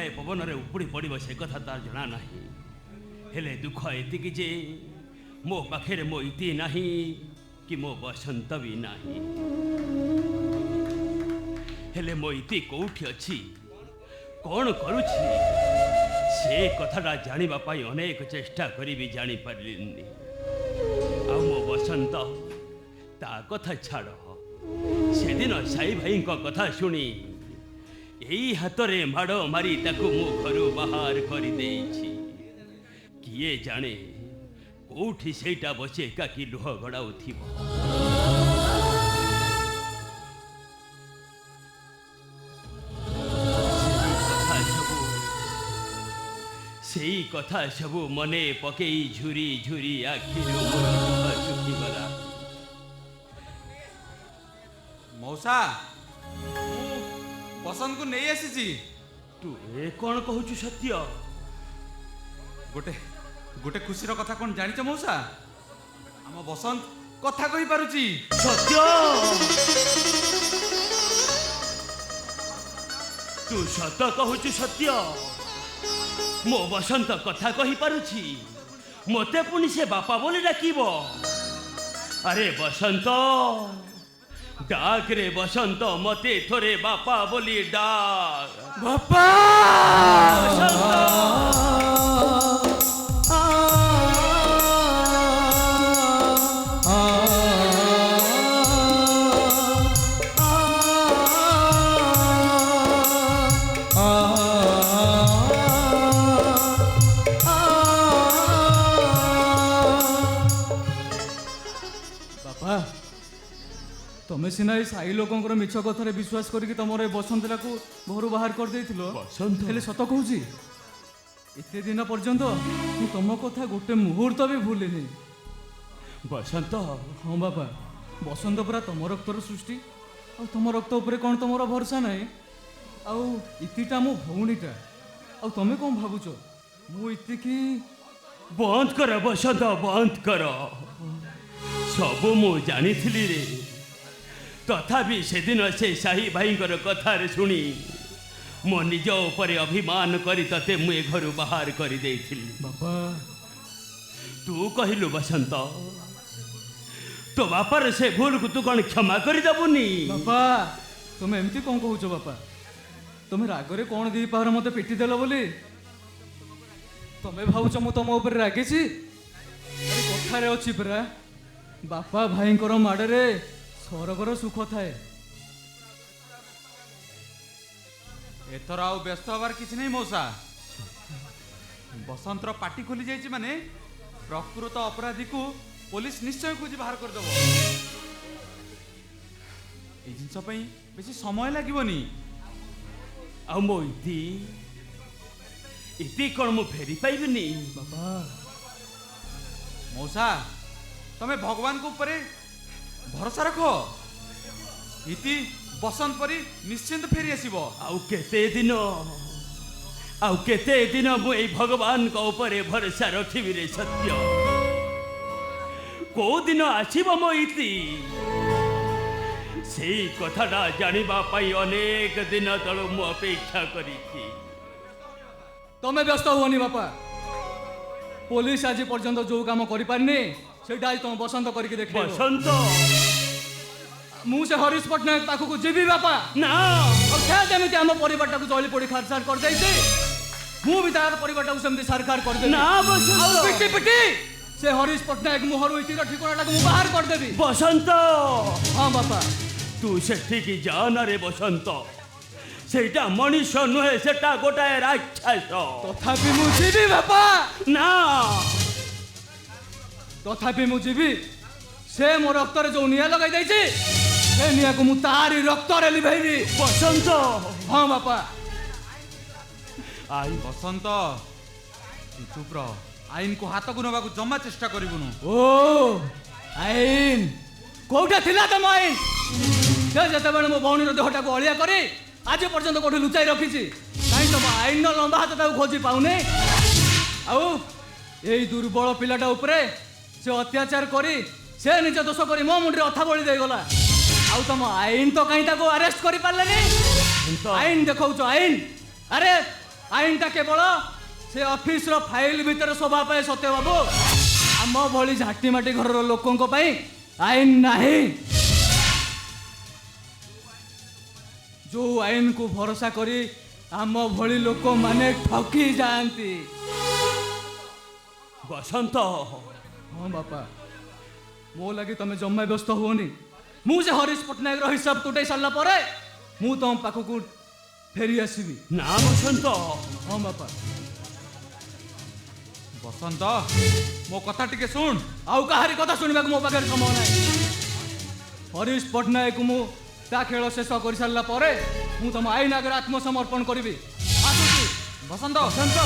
ଗୋଟାଏ ପବନରେ ଉପୁଡ଼ି ପଡ଼ିବ ସେ କଥା ତାର ଜଣା ନାହିଁ। ହେଲେ ଦୁଃଖ ଏତିକି ଯେ ମୋ ପାଖରେ ମୋ ଇତି ନାହିଁ କି ମୋ ବସନ୍ତ ବି ନାହିଁ। ହେଲେ ମୋ ଇତି କୋଉଠି ଅଛି, କ'ଣ କରୁଛି, ସେ କଥାଟା ଜାଣିବା ପାଇଁ ଅନେକ ଚେଷ୍ଟା କରି ବି ଜାଣିପାରିଲିନି। ଆଉ ମୋ ବସନ୍ତ, ତା କଥା ଛାଡ଼। ସେଦିନ ସାଇ ଭାଇଙ୍କ କଥା ଶୁଣି ଏଇ ହାତରେ ମାଡ଼ ମାରି ତାକୁ ମୁଁ ଘରୁ ବାହାର କରିଦେଇଛି। କିଏ ଜାଣେ କୋଉଠି ସେଇଟା ବସି ଏକାକି ଲୁହ ଗଡ଼ାଉଥିବ। ସେଇ କଥା ସବୁ ମନେ ପକେଇ ଝୁରି ଝୁରି ଆଖିରୁ ମୋର ଲୁହ ଶୁଖିଗଲା। ମଉସା, ମୁଁ ବସନ୍ତକୁ ନେଇ ଆସିଛି। ତୁ ଏ କ'ଣ କହୁଛୁ ସତ୍ୟ? ଗୋଟେ ଖୁସିର କଥା କ'ଣ ଜାଣିଛ ମଉସା? ଆମ ବସନ୍ତ କଥା କହିପାରୁଛି। ସତ୍ୟ, ତୁ ସତ କହୁଛୁ ସତ୍ୟ? ମୋ ବସନ୍ତ କଥା କହିପାରୁଛି? ମୋତେ ପୁଣି ସେ ବାପା ବୋଲି ଡାକିବ? ଆରେ ବସନ୍ତ, ଡାକରେ ବସନ୍ତ, ମୋତେ ଥରେ ବାପା ବୋଲି ଡାକ। ବାପା! ତମେ ସିନା ଏଇ ସାଇ ଲୋକଙ୍କର ମିଛ କଥାରେ ବିଶ୍ୱାସ କରିକି ତମର ଏ ବସନ୍ତଟାକୁ ଘରୁ ବାହାର କରିଦେଇଥିଲ। ହେଲେ ସତ କହୁଛି, ଏତେ ଦିନ ପର୍ଯ୍ୟନ୍ତ ମୁଁ ତମ କଥା ଗୋଟେ ମୁହୂର୍ତ୍ତ ବି ଭୁଲିନି। ବସନ୍ତ? ହଁ ବାପା, ବସନ୍ତ ପରା ତମ ରକ୍ତର ସୃଷ୍ଟି। ଆଉ ତମ ରକ୍ତ ଉପରେ କ'ଣ ତମର ଭରସା ନାହିଁ? ଆଉ ଇତିଟା ମୋ ଭଉଣୀଟା। ଆଉ ତମେ କ'ଣ ଭାବୁଛ ମୁଁ ଇତିକି? ବନ୍ଦ କର ବସନ୍ତ, ବନ୍ଦ କର। ସବୁ ମୁଁ ଜାଣିଥିଲି ରେ, ତଥାପି ସେଦିନ ସେ ସାହି ଭାଇଙ୍କର କଥାରେ ଶୁଣି ମୋ ନିଜ ଉପରେ ଅଭିମାନ କରି ତତେ ମୁଁ ଏ ଘରୁ ବାହାର କରିଦେଇଥିଲି। ବାପା, ତୁ କହିଲୁ ବସନ୍ତ, ତୋ ବାପାର ସେ ଭୁଲକୁ ତୁ କ'ଣ କ୍ଷମା କରିଦେବୁନି? ବାପା, ତମେ ଏମିତି କ'ଣ କହୁଛ ବାପା? ତମେ ରାଗରେ କ'ଣ ଦେଇପାର ମୋତେ ପିଟି ଦେଲ ବୋଲି ତମେ ଭାବୁଛ ମୁଁ ତମ ଉପରେ ରାଗିଛି? ଆରେ କଥାରେ ଅଛି ପରା, ବାପା ଭାଇଙ୍କର ମାଡ଼ରେ ସ୍ୱର୍ଗର ସୁଖ ଥାଏ। ଏଥର ଆଉ ବ୍ୟସ୍ତ ହବାର କିଛି ନାହିଁ ମଉସା। ବସନ୍ତର ପାଟି ଖୋଲି ଯାଇଛି ମାନେ ପ୍ରକୃତ ଅପରାଧୀକୁ ପୋଲିସ ନିଶ୍ଚୟ ଖୋଜି ବାହାର କରିଦେବ। এই ଜିନିଷ ପାଇଁ ବେଶୀ ସମୟ ଲାଗିବନି। ଆଉ ମୋ ଇତି କ'ଣ ମୁଁ ଫେରି ପାଇବିନି? ବାପା, ମଉସା, ତମେ ଭଗବାନଙ୍କ ଉପରେ ଭରସା ରଖ। ଇତି ବସନ୍ତ ପରି ନିଶ୍ଚିନ୍ତ ଫେରି ଆସିବ। ଆଉ କେତେ ଦିନ ମୁଁ ଏଇ ଭଗବାନଙ୍କ ଉପରେ ଭରସା ରଖିବି ରେ ସତ୍ୟ? କୋଉ ଦିନ ଆସିବ ମୋ ଇତି? ସେଇ କଥାଟା ଜାଣିବା ପାଇଁ ଅନେକ ଦିନ ତଳୁ ମୁଁ ଅପେକ୍ଷା କରିଛି। ତମେ ବ୍ୟସ୍ତ ହୁଅନି ବାପା। ପୋଲିସ ଆଜି ପର୍ଯ୍ୟନ୍ତ ଯୋଉ କାମ କରିପାରିନି ସେଇଟା ଆଜି ତମ ବସନ୍ତ କରିକି ଦେଖ। ବସନ୍ତ? ମୁଁ ସେ ହରିଶ ପଟ୍ଟନାୟକ ପାଖକୁ ଯିବି ବାପା। ନା, ସେ ଯେମିତି ଆମ ପରିବାରଟାକୁ ଜଳି ପୋଡ଼ି ଖାରସାର କରିଦେଇଛି, ମୁଁ ବି ତାର ପରିବାରଟାକୁ ସେମିତି ସାରକାର କରିଦେବି। ନା ବସନ୍ତ, ପିଟି ପିଟି ସେ ହରିଶ ପଟ୍ଟନାୟକ ମୁହଁରୁ ଇତିର ଠିକଣାଟାକୁ ମୁଁ ବାହାର କରିଦେବି। ବସନ୍ତ? ହଁ ବାପା। ତୁ ସେଠିକି ଯା ନା ରେ ବସନ୍ତ। ସେଇଟା ମଣିଷ ନୁହେଁ, ସେଟା ଗୋଟାଏ ରାକ୍ଷସ। ତଥାପି ମୁଁ ଯିବି ବାପା। ନା, ତଥାପି ମୁଁ ଯିବି। ସେ ମୋ ରକ୍ତରେ ଯୋଉ ନିଆଁ ଲଗାଇ ଦେଇଛି ସେ ନିଆଁକୁ ମୁଁ ତାରି ରକ୍ତରେ ଲିଭେଇବି। ବସନ୍ତ? ହଁ ବାପା। ଆଇ ବସନ୍ତ, ତୁ ଚୁପ ରହ। ଆଇନକୁ ହାତକୁ ନେବାକୁ ଜମା ଚେଷ୍ଟା କରିବୁନୁ। ଓ ଆଇନ କୋଉଟା ଥିଲା ତମ ଆଇନ? ସେ ଯେତେବେଳେ ମୋ ଭଉଣୀର ଦେହଟାକୁ ଅଳିଆ କରି ଆଜି ପର୍ଯ୍ୟନ୍ତ କୋଉଠି ଲୁଚାଇ ରଖିଛି, କାହିଁ ତମ ଆଇନର ଲମ୍ବା ହାତ ତାକୁ ଖୋଜି ପାଉନି? ଆଉ ଏଇ ଦୁର୍ବଳ ପିଲାଟା ଉପରେ ସେ ଅତ୍ୟାଚାର କରି ସେ ନିଜ ଦୋଷ କରି ମୋ ମୁଣ୍ଡରେ ଅଥା ବଳି ଦେଇଗଲା। ଆଉ ତମ ଆଇନ ତ କାହିଁ ତାକୁ ଆରେଷ୍ଟ କରିପାରିଲେନି? ଆଇନ ଦେଖାଉଛ ଆଇନ? ଆରେ ଆଇନଟା କେବଳ ସେ ଅଫିସର ଫାଇଲ ଭିତରେ ଶୋଭା ପାଏ ସତ୍ୟ ବାବୁ। ଆମ ଭଳି ଝାଟିମାଟି ଘରର ଲୋକଙ୍କ ପାଇଁ ଆଇନ ନାହିଁ। ଯୋଉ ଆଇନକୁ ଭରସା କରି ଆମ ଭଳି ଲୋକମାନେ ଠକି ଯାଆନ୍ତି। ବସନ୍ତ, ହଁ ବାପା, ମୋ ଲାଗି ତମେ ଜମା ବ୍ୟସ୍ତ ହୁଅନି। ମୁଁ ଯେ ହରିଶ ପଟ୍ଟନାୟକର ହିସାବ ତୁଟେଇ ସାରିଲା ପରେ ମୁଁ ତମ ପାଖକୁ ଫେରି ଆସିବି। ନା ବସନ୍ତ, ହଁ ବାପା। ବସନ୍ତ, ମୋ କଥା ଟିକେ ଶୁଣ। ଆଉ କାହାରି କଥା ଶୁଣିବାକୁ ମୋ ପାଖରେ ସମୟ ନାହିଁ। ହରିଶ ପଟ୍ଟନାୟକ ମୁଁ ତା ଖେଳ ଶେଷ କରିସାରିଲା ପରେ ମୁଁ ତମ ଆଇନ ଆଗରେ ଆତ୍ମସମର୍ପଣ କରିବି। ଆସୁଛି। ବସନ୍ତ, ବସନ୍ତ।